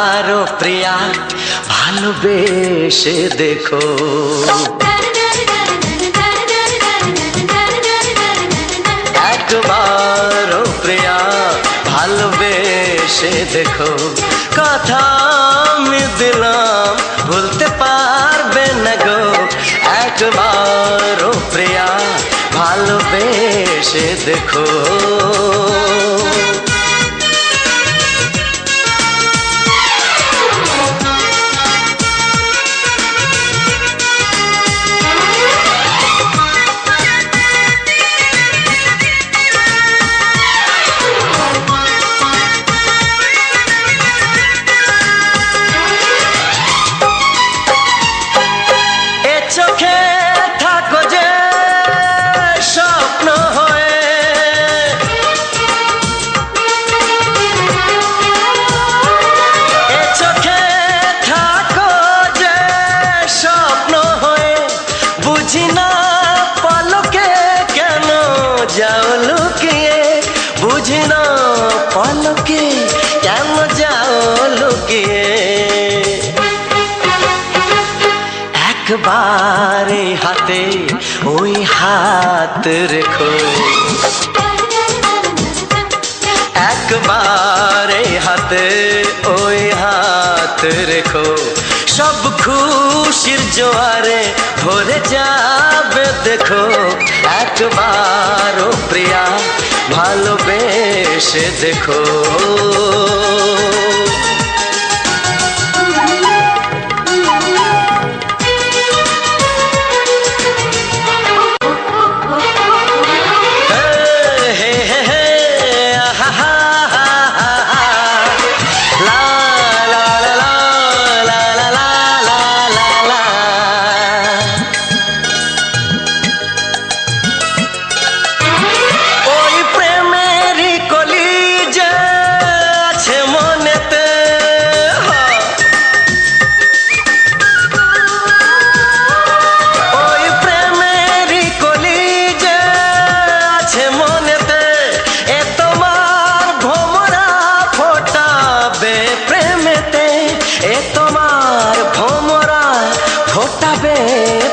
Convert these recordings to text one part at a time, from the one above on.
একবারও প্রিয়া ভালোবেসে দেখো। একবারও প্রিয়া ভালোবেসে দেখো। কথা আমি দিলাম ভুলতে পারবে না গো। একবারও প্রিয়া ভালোবেসে দেখো। চোখে থাকো যে স্বপ্ন হয়ে, এ চোখে থাকো যে স্বপ্ন হয়ে, বুঝি না পলকে কেন যাও লুকিয়ে, বুঝি না পলকে কেন যাও লুকিয়ে। একবারে হাতে ওই হাত রেখো। একবারে হাতে ওই হাত রেখো। সব খুশির জোয়ারে ভরে যাবে দেখো। একবারও প্রিয়া ভালোবেসে দেখো।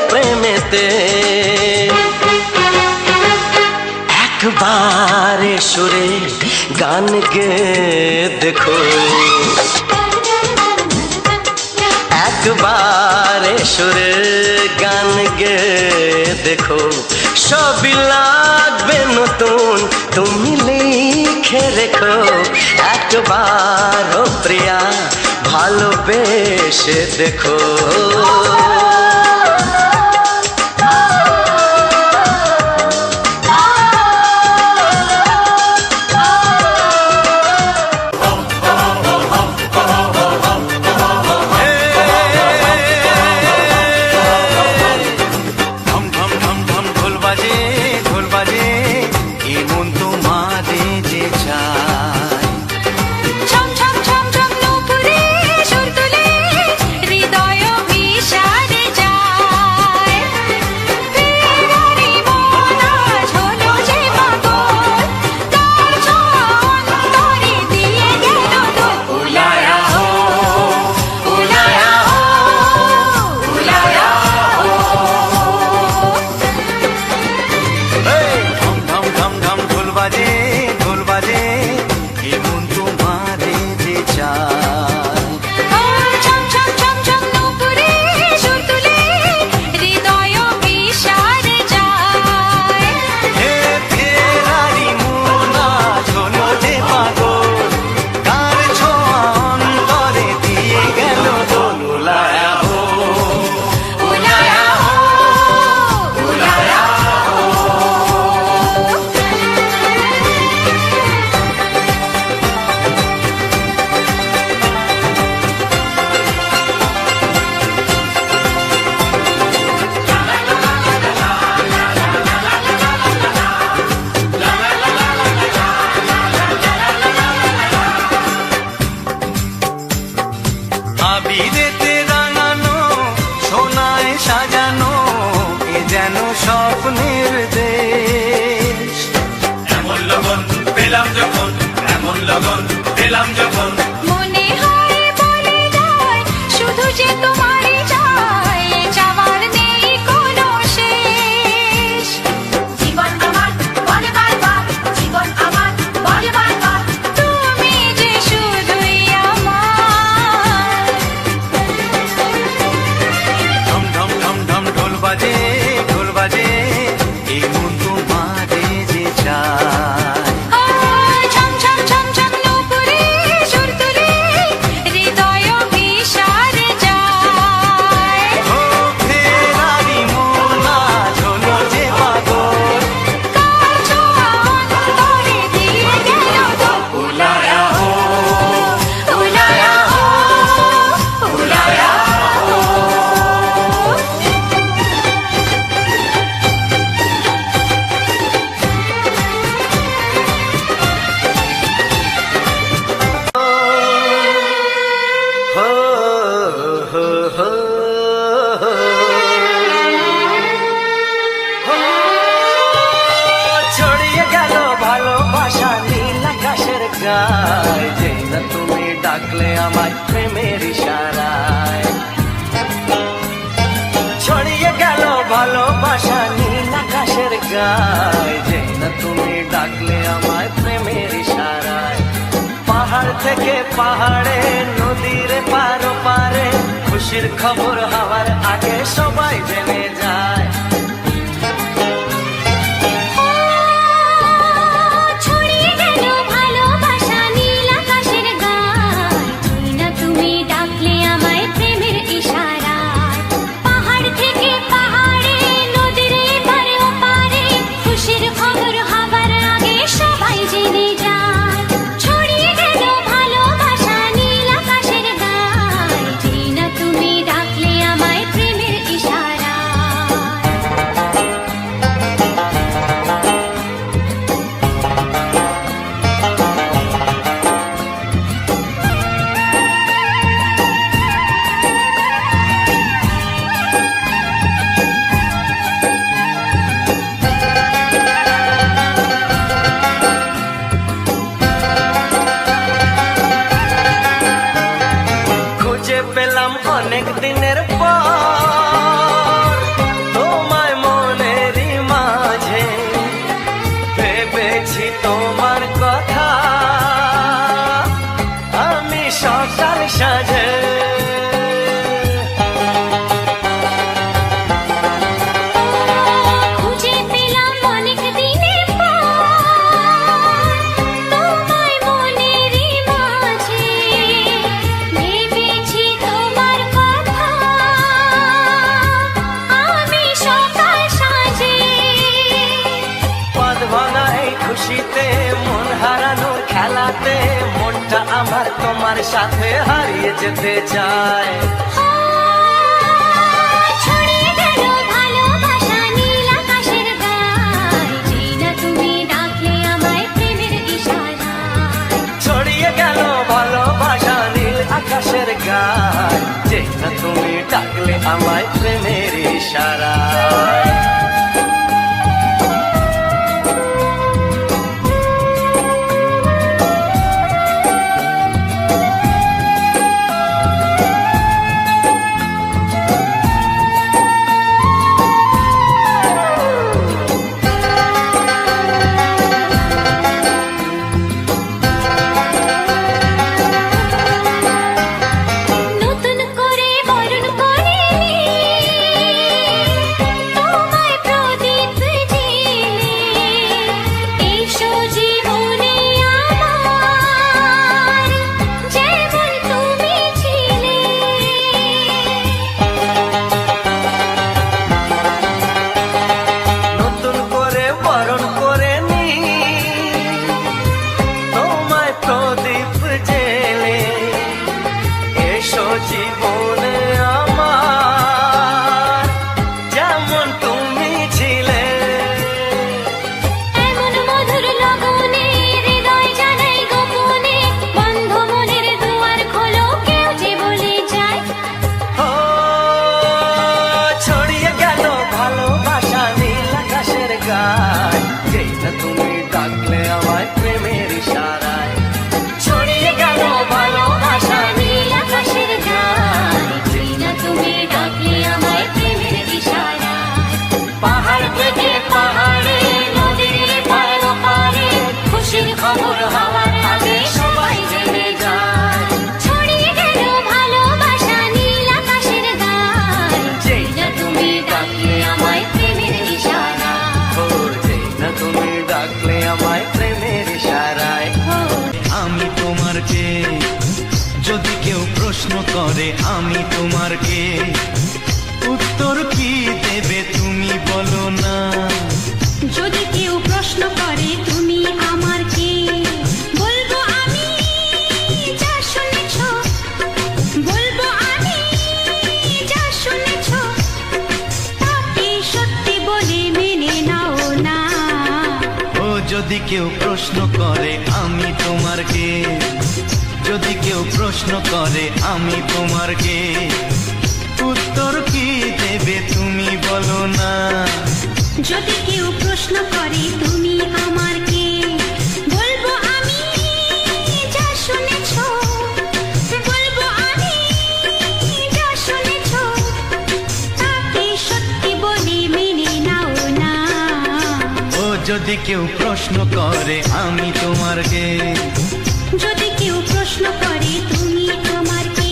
প্রেমেতে একবারে সুরে গান গে দেখো। একবারে সুরে গান গে দেখো। সবই লাগবে নতুন তুমি লিখে রেখো। একবারও প্রিয়া ভালোবেসে দেখো। আবিরেতে রাঙানো সোনায় সাজানো এ যেন স্বপ্নের দেশ। এমন লগন পেলাম যখন, এমন লগন পেলাম যখন, মনে হয় বলে থেকে পাহাড়ে নদীর পার পারে খুশির খবর হওয়ার আগে সবাই জেনে যায়। ছড়িয়ে গেল ভালোবাসা নীল আকাশের গায়, না তুমি ডাকলে আমায় প্রেমের ইশারায়। পাহাড় থেকে পাহাড়ে নদীর এপারে ওপারে খুশির খবর হবার আগে সবাই জেনে যায়। ছড়িয়ে গেল ভালোবাসা নীল আকাশের গায়, না তুমি ডাকলে আমায় প্রেমের ইশারায়। খুঁজে পেলাম অনেক দিনের পর তোমায় মনেরই মাঝে, ভেবেছি তোমার কথা আমি সকাল সাজে। খুঁজে পেলাম অনেক দিনের পর তোমায় মনেরই মাঝে, ভেবেছি তোমার কথা আমি সকাল সাজে। পদ ভাঙা এই খুশিতে মন হারানোর খেলাতে মনটা আমার তোমার সাথে হারিয়ে যেতে চায়। ছড়িয়ে গেল ভালোবাসা নীল আকাশের গায়, না তুমি ডাকলে আমায় প্রেমের ইশারায়। ছড়িয়ে গেল ভালোবাসা নীল আকাশের গায়, যে না তুমি ডাকলে আমায় প্রেমের ইশারায়। নতুন করে বরণ করে তোমায় প্রদীপ জেলে, এসো জীবনে আমার যেমন তুমি ছিলে। নতুন করে বরণ করে নি তোমায় প্রদীপ জেলে, এসো জীবনে আমার যেমন তুমি ছিলে। এমন মধুর লগনে হৃদয় জানাই গোপনে, বন্ধ মনের দুয়ার খোলো কেউ যে বলে যায়। ও ছড়িয়ে গেল ভালোবাসা নীল আকাশের গায়, যে না তুমি ডাকলে আমায় প্রেমের ইশারায়। ছড়িয়ে গেল ভালোবাসা নীল আকাশের গায়, না তুমি ডাকলে আমায় প্রেমের ইশারায়। পাহাড় থেকে পাহাড়ে নদীর পার পারে খুশির খবর হওয়ার আগে সবাই জেনে যায়। ছড়িয়ে গেল ভালোবাসা নীল আকাশের গায়, যে না তুমি ডাকলে আমায় প্রেমের ইশারায়। ও যে না তুমি ডাকলে আমায় প্রেমের ইশারায়। আমি তোমার কে, যদি কেউ প্রশ্ন করে আমি তোমার কে, উত্তর কি দেবে তুমি বলো না। যদি কেউ প্রশ্ন করে তুমি আমার কে, বলবো আমি যা শুনেছ, বলবো আমি যা শুনেছ, তাকে সত্যি বলে মেনে নাও না। ও যদি কেউ প্রশ্ন করে আমি তোমার কে, যদি কেউ প্রশ্ন করে আমি তোমার কে, উত্তর কি দেবে তুমি বলো না। যদি কেউ প্রশ্ন করে তুমি আমার কে, বলবো আমি যা শুনেছ, বলবো আমি যা শুনেছ, তাকে সত্যি বলে মেনে নাও না। ও যদি কেউ প্রশ্ন করে আমি তোমার কে, যদি কেউ প্রশ্ন প্রশ্ন করে তুমি আমার কে?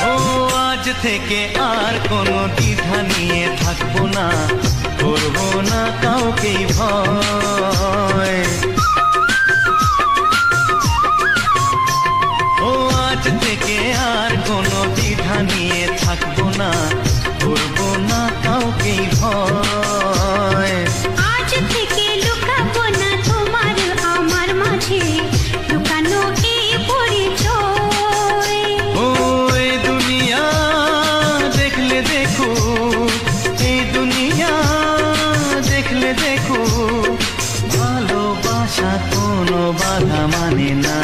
ও আজ থেকে আর কোনো দ্বিধা নিয়ে থাকবো না, করবো না কাউকেই ভয়। ও আজ থেকে আর কোনো দ্বিধা নিয়ে থাকবো না, করবো না কাউকেই ভয়। আজ থেকে লুকাবো না তোমার আমার মাঝে লুকানো এই পরিচয়। ও এই দুনিয়া দেখলে দেখো, এই দুনিয়া দেখলে দেখো, ভালোবাসা কোনো বাধা মানে না।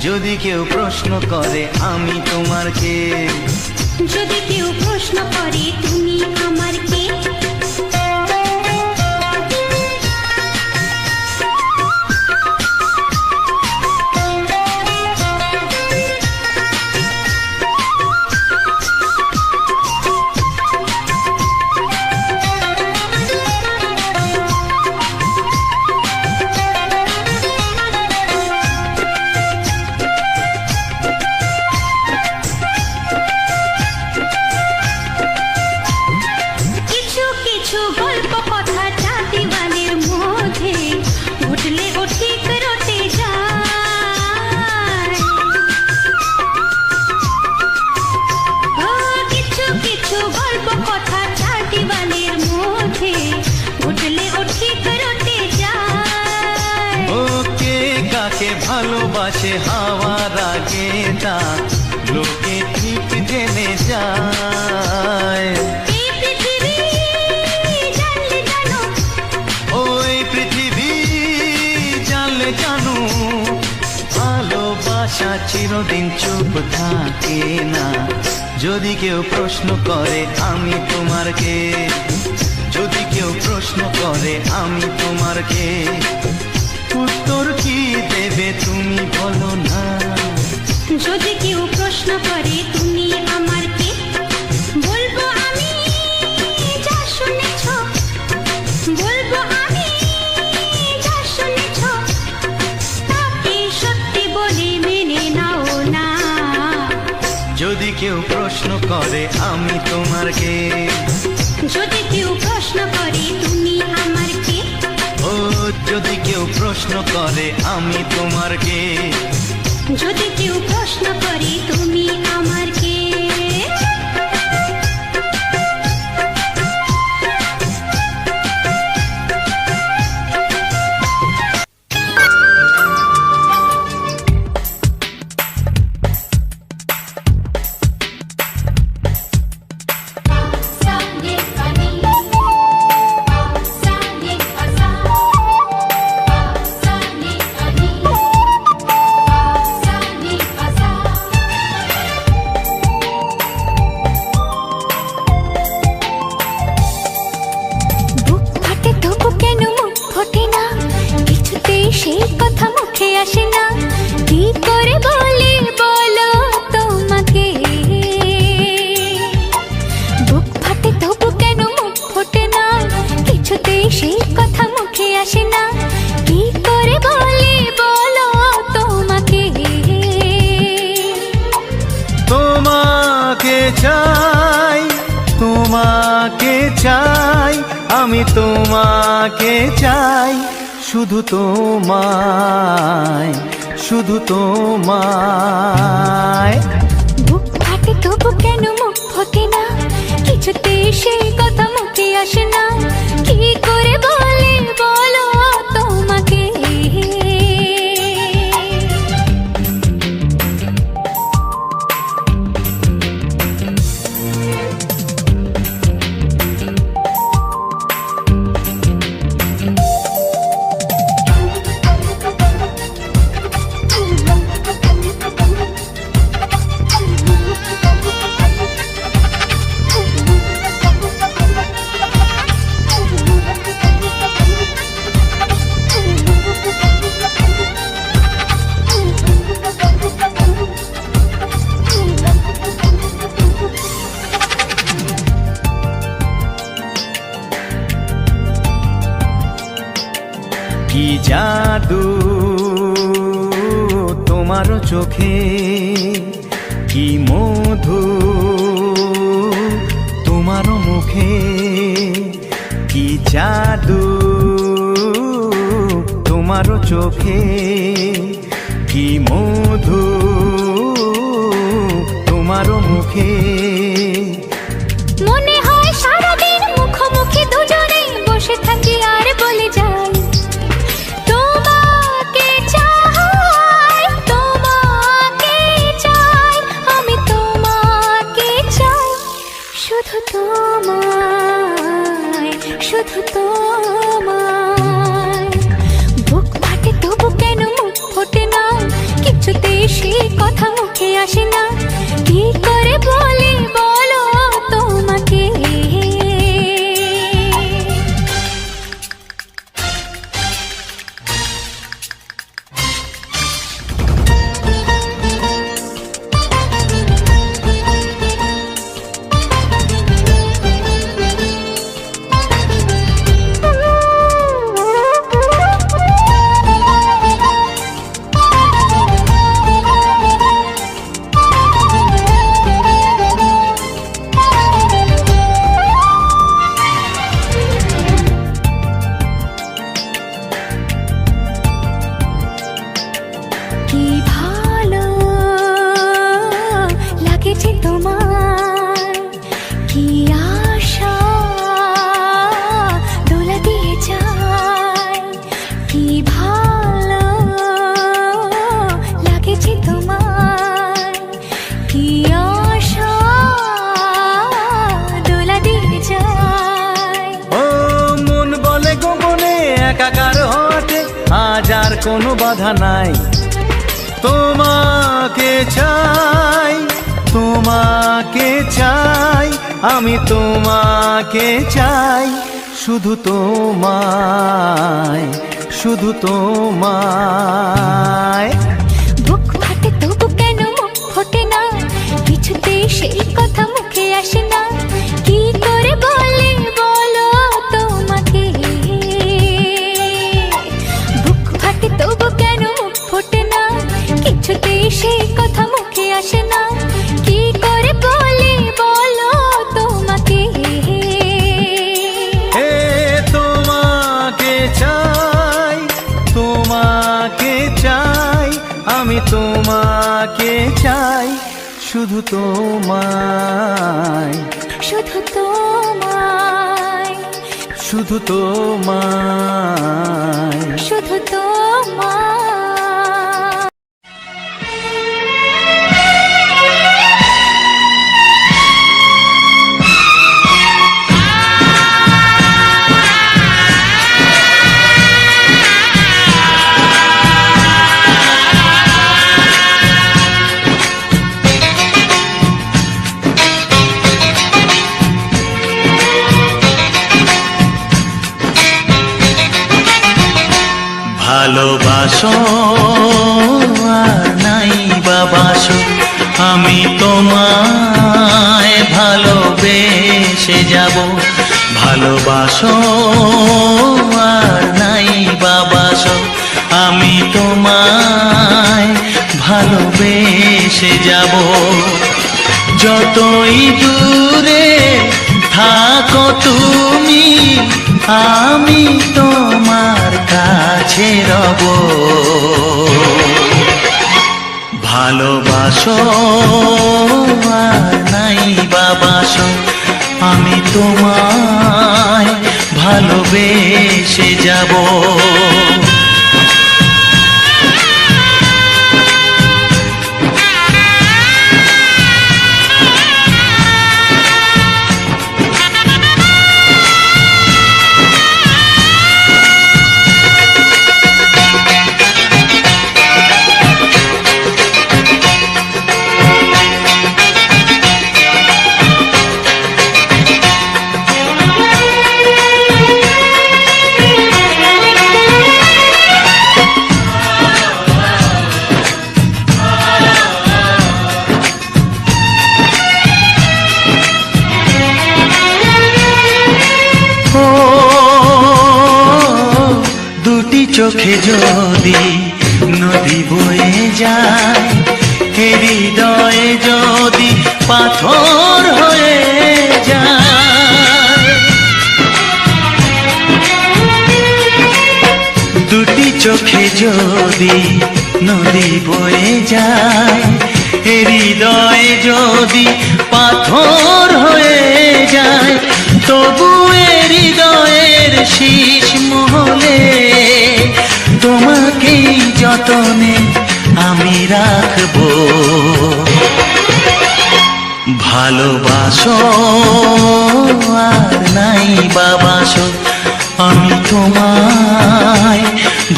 যদি কেউ প্রশ্ন করে আমি তোমার কে, যদি কেউ প্রশ্ন করে তুমি আমার কে? কিছু কিছু গল্প কথা চাঁদিওয়ানের মধ্যে ঘটলে ও ঠিক রটে যায়। ও কিছু কিছু গল্প কথা চাঁদিওয়ানের মধ্যে ঘটলে ও ঠিক রটে যায়। ও কে কাকে ভালোবাসে হাওয়ার আগে তা লোকে ঠিক জেনে যায়। এই পৃথিবী জানলে জানো, ও এই পৃথিবী জানলে জানো, ভালোবাসা চিরদিন চুপ থাকে না। যদি কেউ প্রশ্ন করে আমি তোমার কে, যদি কেউ প্রশ্ন করে আমি তোমার কে, উত্তর কি দেবে তুমি বলো না। যদি কেউ প্রশ্ন করে তুমি আমার কে, বলবো আমি যা শুনেছ, বলবো আমি যা শুনেছ, তাকে সত্যি বলে মেনে নাও না। যদি কেউ প্রশ্ন করে আমি তোমার কে, যদি কেউ প্রশ্ন করে তুমি আমার কে, ও যদি কেউ প্রশ্ন করে আমি তোমার কে, যদি কেউ প্রশ্ন করে তুমি আমার কে? বুক ফাটে তবু কেন মুখ ফোটে না, কিছুতেই সেই কথা মুখে আসে না। কি করে বলি বলো তোমাকে? বুক ফাটে তবু কেন মুখ ফোটে না, কিছুতেই সেই কথা মুখে আসে না। কি করে বলি বলো তোমাকে? তোমাকে চাই, তোমাকে চাই, আমি তোমাকে চাই, শুধু তোমায়, শুধু তোমায়। বুক ফাটে তবু কেন মুখ ফোটে না, কিছুতে সেই কথা মুখে আসে না। কি করে বলি বলো তোমাকে? তোমারও চোখে কি মধু, তোমারও মুখে কি জাদু, তোমারও চোখে কি মধু, তোমারও মুখে। মনে হয় সারাদিন মুখোমুখি দুজনে বসে থাকি আর বলে যাই তোমাকে চাই, তোমাকে চাই, আমি তোমাকে চাই, শুধু তোমায়, শুধু তোমায়। বুক ফাটে তবু কেন মুখ ফোটে না, কিছুতেই সেই কথা মুখে আসে না, কি করে বলি বলো তোমাকে। কি ভালো লাগেছে তোমার, কি আশা দোলা দিয়ে যায়, কি ভালো লাগেছে তোমার, কি আশা দোলা দিয়ে যায়। ও মন বলে গোপনে একাকার হতে আজ আর কোনো বাধা নাই, তোমাকে চাই, তোমাকে চাই, আমি তোমাকে চাই, শুধু তোমায়, শুধু তোমায়। বুক ফাটে তবু কেন মুখ ফোটে না, কিছুতেই সেই কথা মুখে আসে না, কি করে বলি বলো তোমাকে। বুক ফাটে তবু কেন মুখ ফোটে না, কিছুতেই সেই কথা মুখে আসে না, কি করে বলি বলো তোমাকে। হে তোমাকে চাই, তোমাকে চাই, আমি তোমাকে চাই, শুধু তোমায়, শুধু তোমায়, শুধু তোমায়। শুধু তোমায়। ভালোবাসো আর নাই বাবাসো, আমি তোমায় ভালোবেসে যাব। ভালোবাসো আর নাই বাবাসো, আমি তোমায় ভালোবেসে যাব। যতই দূরে থাকো তুমি, আমি তোমার কাছে রব। ভালোবাসো আর নাই বাবাসো, আমি তোমায় ভালোবেসে যাব। চোখে যদি নদী বয়ে যায়, এ হৃদয়ে যদি পাথর হয়ে যায়। দুটি চোখে যদি নদী বয়ে যায়, এ হৃদয়ে যদি পাথর হয়ে যায়, তবু এ হৃদয়ের শীষ মহলে তোমাকেই যতনে আমি রাখবো। ভালোবাসো আর নাই বাবাসো, আমি তোমায়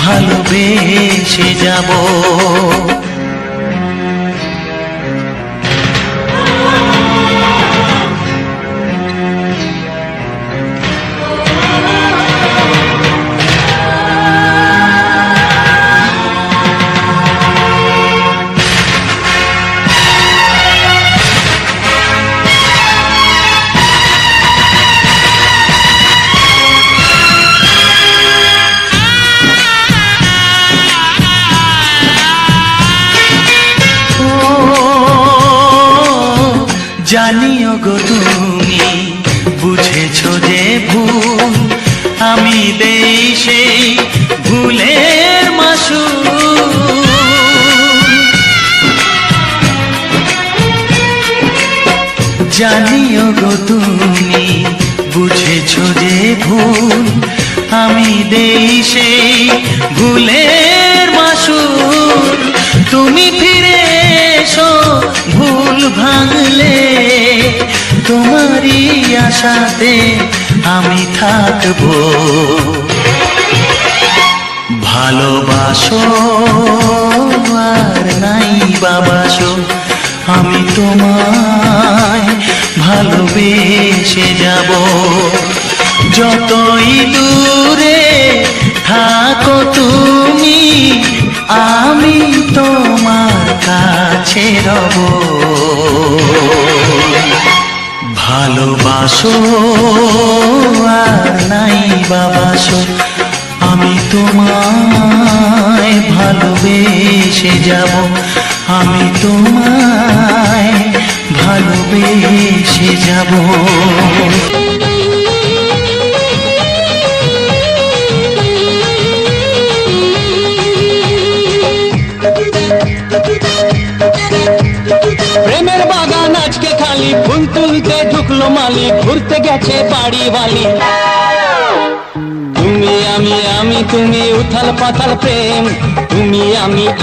ভালোবেসে যাব। জানিও গো তুমি বুঝেছো যে ভুল, আমি দেই সেই ভুলের মাসুল। জানিও গো তুমি বুঝেছো যে ভুল, আমি দেই সেই ভুলের মাসুল। তুমি ফিরে এসো ভুল ভাঙলে, তোমারই আশাতে আমি থাকবো। ভালোবাসো আর নাই বাবাসো, আমি তোমায় ভালোবেসে যাব। যতই দূরে থাকো তুমি, আমি তোমার কাছে রব। ভালোবাসো আর নাই বাবাসো, আমি তোমায় ভালোবেসে যাব। আমি তোমায় ভালোবেসে যাব। প্রেমের বাগান আজকে খালি, ফুল তুলতে ঢুকলো মালি, ঘুরতে গেছে বাড়ি বালি। তুমি আমি তুমি উথাল পাথাল প্রেম, তুমি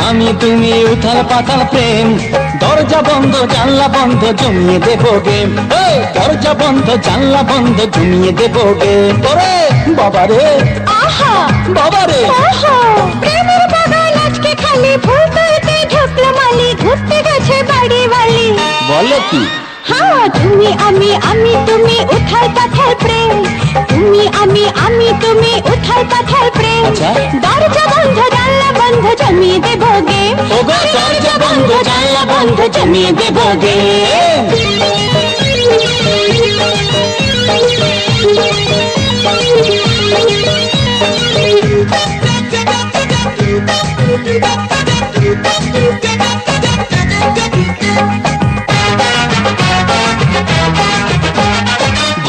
আমি তুমি উথাল পাথাল প্রেম। দরজা বন্ধ জানলা বন্ধ জমিয়ে দেবো গেম, দরজা বন্ধ জানলা বন্ধ জমিয়ে দেবো গেম। তোরে বাবারে আহা বাবারে, প্রেমের বাগান আজকে খালি, ফুল তুলতে ঢুকলো মালি, ঘুরতে গেছে বাড়ি বালি। বলো কি? হ্যাঁ, তুমি আমি তুমি উথাল পাথাল প্রেম, তুমি আমি তুমি উথাল পাথাল প্রেম। আচ্ছা। দরজা বন্ধ জানলা বন্ধ জমিয়ে দেবো গেম, ওগো দরজা বন্ধ জানলা বন্ধ জমিয়ে দেবো গেম।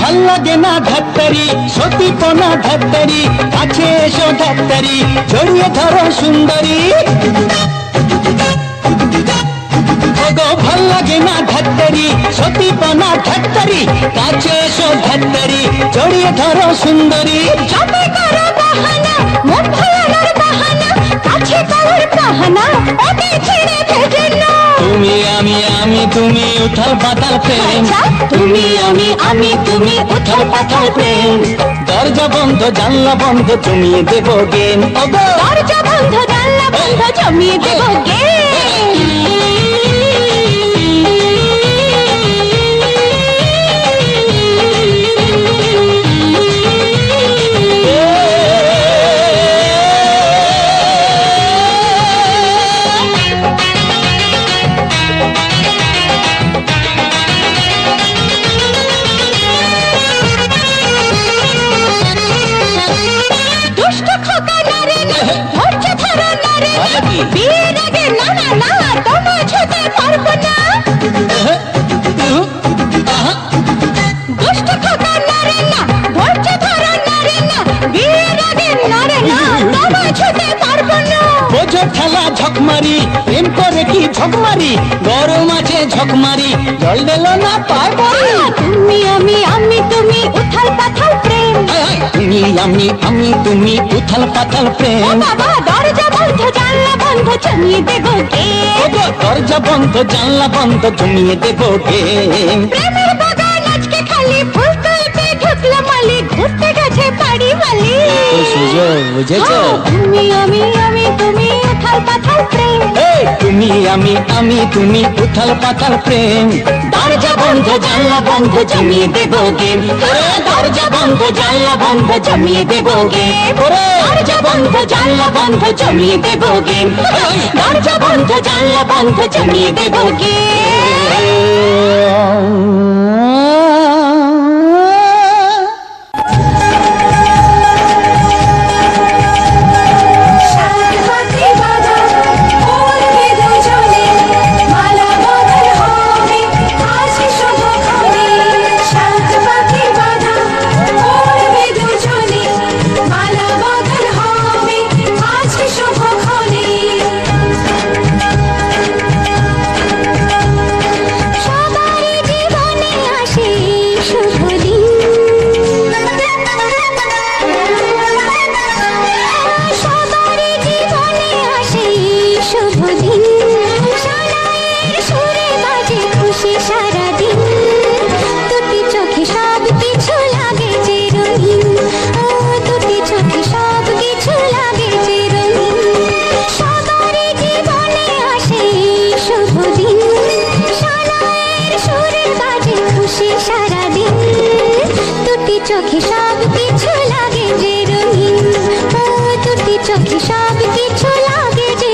ভাল্লাগে না ধাত্তারি সতীপনা ধাত্তারি, কাছে এসো ধাত্তারি জড়িয়ে ধরো সুন্দরী। ওগো ভাল্লাগে না ধাত্তারি সতীপনা ধাত্তারি, কাছে এসো ধাত্তারি জড়িয়ে ধরো সুন্দরী। যবে করো বাহানা মন ভোলানোর বাহানা, কাছে করার বাহানা ওকে ছেড়ে ভেজে না। তুমি আমি তুমি উথাল পাতাল প্রেম, তুমি আমি তুমি উথাল পাতাল প্রেম। দরজা বন্ধ জানলা বন্ধ জমিয়ে দেবো গেম, ওগো দরজা বন্ধ জানলা বন্ধ জমিয়ে দেবো গেম। বিয়ের আগে নানা ঝকমারি, প্রেম করে কি ঝকমারি, গরম আছে ঝকমারি, জল দিল না পায় পড়ি। তুমি আমি তুমি উথাল পাথাল প্রেম। তুমি আমি তুমি উথাল পাথাল ও প্রেম। বাবা দরজা বন্ধ জানলা বন্ধ জমিয়ে দেবো কে? ওগো, দরজা বন্ধ জানলা বন্ধ জমিয়ে দেব গে। প্রেমের বাগান আজকে খালি ফুল তুলতে ঢুকলো মালি, ঘুরতে গেছে বাড়ি মালি। তো সুযোগ বুঝেছ? তুমি আমি তুমি উথাল পাথাল প্রেম। তুমি আমি তুমি উথাল পাথাল প্রেম। দরজা বন্ধ জানলা বন্ধ জমিয়ে দেব গে। দরজা বন্ধ জানলা বন্ধ জমিয়ে দেব গে। দরজা বন্ধ জানলা বন্ধ জমিয়ে দেব গে। দরজা বন্ধ জানলা বন্ধ জমিয়ে দেব গে। সাত পাখি বাঁধা উড়বে দুজনে, মালা বদল হবে আজ শুভক্ষণে। সাত পাখি বাঁধা উড়বে দুজনে, মালা বদল হবে আজ শুভক্ষণে। সবারই জীবনে আসে শুভ দিন, সবারই জীবনে আসে শুভ দিন। সানাইয়ের সুরে বাজে খুশি সারাদিন, দুটি চোখে সব কিছু লাগে যে রঙিন। দুটি চোখে সব কিছু লাগে যে রঙিন। সবারই জীবনে আসে শুভ দিন, সানাইয়ের সুরে বাজে খুশি সারাদিন, দুটি চোখে সব কিছু লাগে যে রঙিন। দুটি চোখে সব কিছু লাগে যে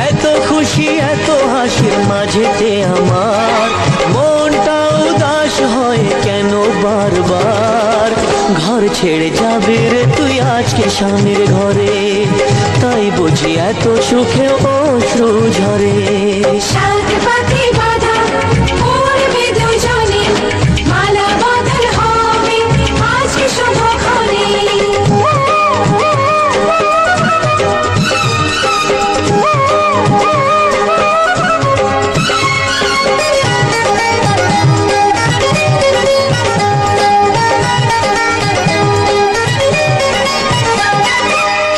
এত খুশি এত হাসির মাঝেতে আমার মনটা উদাস হয় কেন বারবার। ঘর ছেড়ে যাবে রে তুই আজকে স্বামীর ঘরে, তাই বুঝি এত সুখে অশ্রু ঝরে। সাত পাখি বাঁধা উড়বে দুজনে, মালা বদল হবে আজ শুভক্ষণে।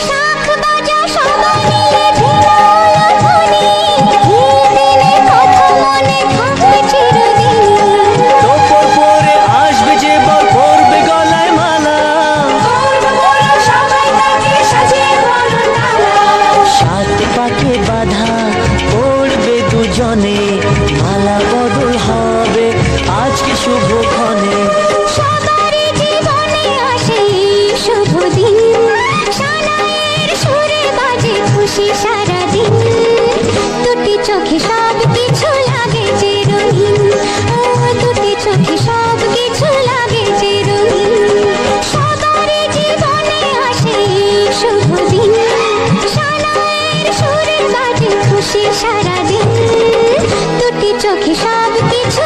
শাঁখ বাজা সবাই মিলে ঢিল ধ্বনি, দিনে কথা মনে থাকবে চিরদিন। তোপর পরে আসবে যে বর পরবে গলায় মালা, সবাই তাকে সাজিয়ে বরণমালা। সাত পাকে বাঁধা পড়বে দুজনে, মালা বদল হবে আজকে শুভক্ষণে। সবারই জীবনে আসে শুভ দিন, সানাইয়ের সুরে বাজে খুশি সারাদিন, দুটি চোখে সব কিছু লাগে যে রঙিন। দুটি চোখে সব কিছু লাগে যে রঙিন। সবারই জীবনে আসে শুভ দিন, সানাইয়ের সুরে বাজে খুশি সারাদিন, দুটি চোখে সব কিছু